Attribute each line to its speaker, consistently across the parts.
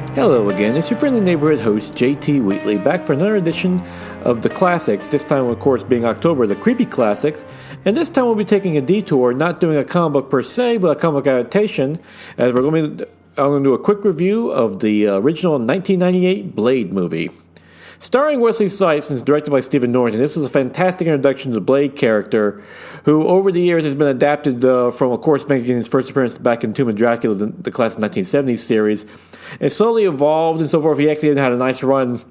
Speaker 1: Hello again, it's your friendly neighborhood host JT Wheatley back for another edition of the Classics, this time of course being October, the Creepy Classics, and this time we'll be taking a detour, not doing a comic book per se, but a comic book adaptation, as I'm going to do a quick review of the original 1998 Blade movie. Starring Wesley Snipes and directed by Stephen Norton, this was a fantastic introduction to the Blade character, who over the years has been adapted from, of course, making his first appearance back in Tomb of Dracula, the classic 1970s series, and slowly evolved and so forth. He actually had a nice run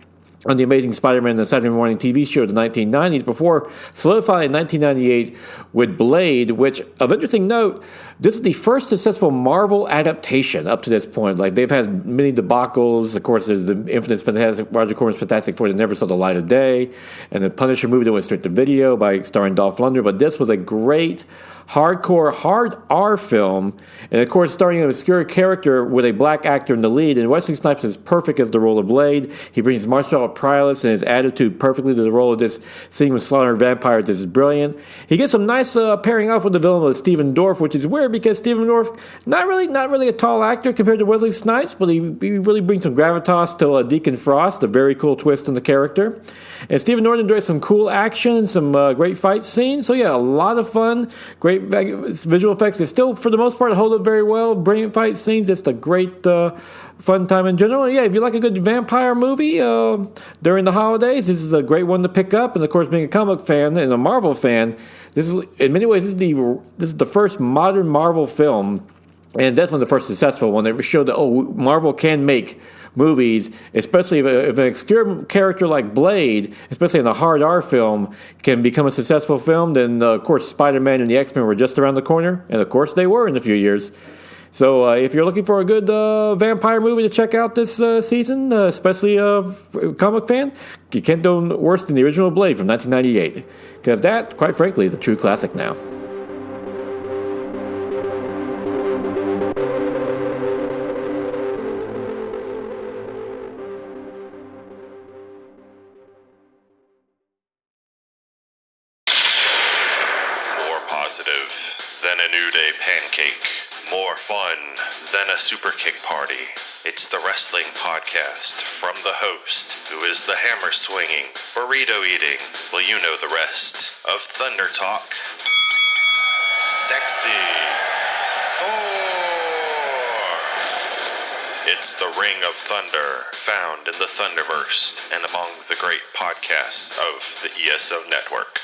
Speaker 1: on The Amazing Spider-Man and the Saturday morning TV show of the 1990s before solidifying in 1998 with Blade, which, of interesting note, this is the first successful Marvel adaptation up to this point. Like, they've had many debacles. Of course, there's the infamous Roger Corman's Fantastic Four that never saw the light of day, and the Punisher movie that went straight to video by starring Dolph Lundgren. But this was a great hardcore, hard R film, and of course starring an obscure character with a black actor in the lead, and Wesley Snipes is perfect as the role of Blade. He brings his martial art prowess and his attitude perfectly to the role of this scene with slaughtering vampires. This is brilliant. He gets some nice pairing off with the villain of Stephen Dorff, which is weird because Stephen Dorff, not really a tall actor compared to Wesley Snipes, but he really brings some gravitas to Deacon Frost, a very cool twist in the character. And Stephen Norton enjoys some cool action, some great fight scenes. So yeah, a lot of fun, great visual effects. They still, for the most part, hold up very well. Brilliant fight scenes. It's a great fun time in general. And yeah, if you like a good vampire movie during the holidays, this is a great one to pick up. And of course, being a comic fan and a Marvel fan, this is in many ways this is the first modern Marvel film, and definitely the first successful one that showed that Marvel can make movies, especially if an obscure character like Blade, especially in a hard R film, can become a successful film, then of course Spider-Man and the X-Men were just around the corner, and of course they were in a few years. So if you're looking for a good vampire movie to check out this season, especially a comic fan, you can't do worse than the original Blade from 1998, because that, quite frankly, is a true classic now.
Speaker 2: Than a New Day pancake, more fun than a super kick party. It's the wrestling podcast from the host, who is the hammer swinging, burrito eating, well, you know the rest, of Thunder Talk, Sexy Thor. It's the Ring of Thunder, found in the Thunderverse and among the great podcasts of the ESO network.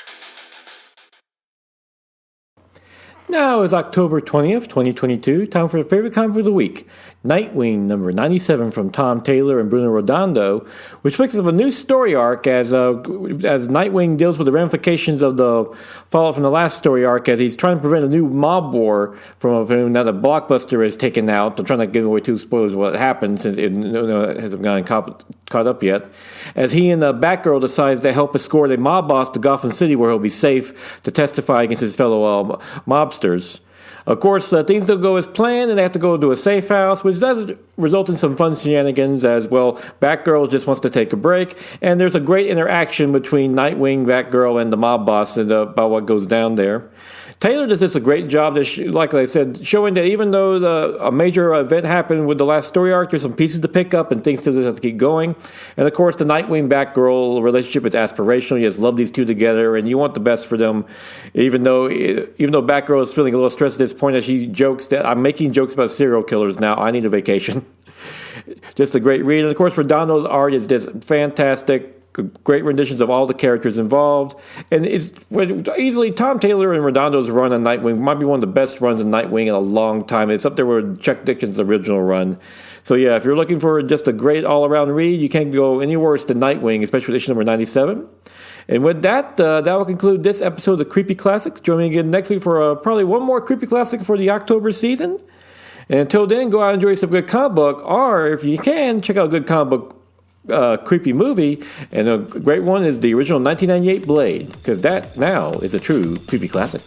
Speaker 1: Now is October 20th, 2022, time for the favorite comic book of the week, Nightwing number 97 from Tom Taylor and Bruno Redondo, which picks up a new story arc as Nightwing deals with the ramifications of the fallout from the last story arc as he's trying to prevent a new mob war from now that Blockbuster is taken out. I'm trying not to give away too spoilers of what happened since it hasn't gotten caught up yet. As he and Batgirl decides to help escort a mob boss to Gotham City where he'll be safe to testify against his fellow mobsters. Of course, things don't go as planned, and they have to go to a safe house, which does result in some fun shenanigans as well. Batgirl just wants to take a break, and there's a great interaction between Nightwing, Batgirl, and the mob boss about what goes down there. Taylor does this a great job, like I said, showing that even though a major event happened with the last story arc, there's some pieces to pick up and things still have to keep going. And of course, the Nightwing-Batgirl relationship is aspirational. You just love these two together, and you want the best for them. Even though Batgirl is feeling a little stressed at this point, as she jokes that I'm making jokes about serial killers now. I need a vacation. Just a great read. And of course, Redondo's art is just fantastic. Great renditions of all the characters involved. And it's easily Tom Taylor and Redondo's run on Nightwing might be one of the best runs in Nightwing in a long time. It's up there with Chuck Dixon's original run. So yeah, if you're looking for just a great all-around read, you can't go any worse than Nightwing, especially with issue number 97. And with that, that will conclude this episode of the Creepy Classics. Join me again next week for probably one more Creepy Classic for the October season. And until then, go out and enjoy some good comic book, or if you can, check out a good comic book creepy movie, and a great one is the original 1998 Blade, because that now is a true creepy classic.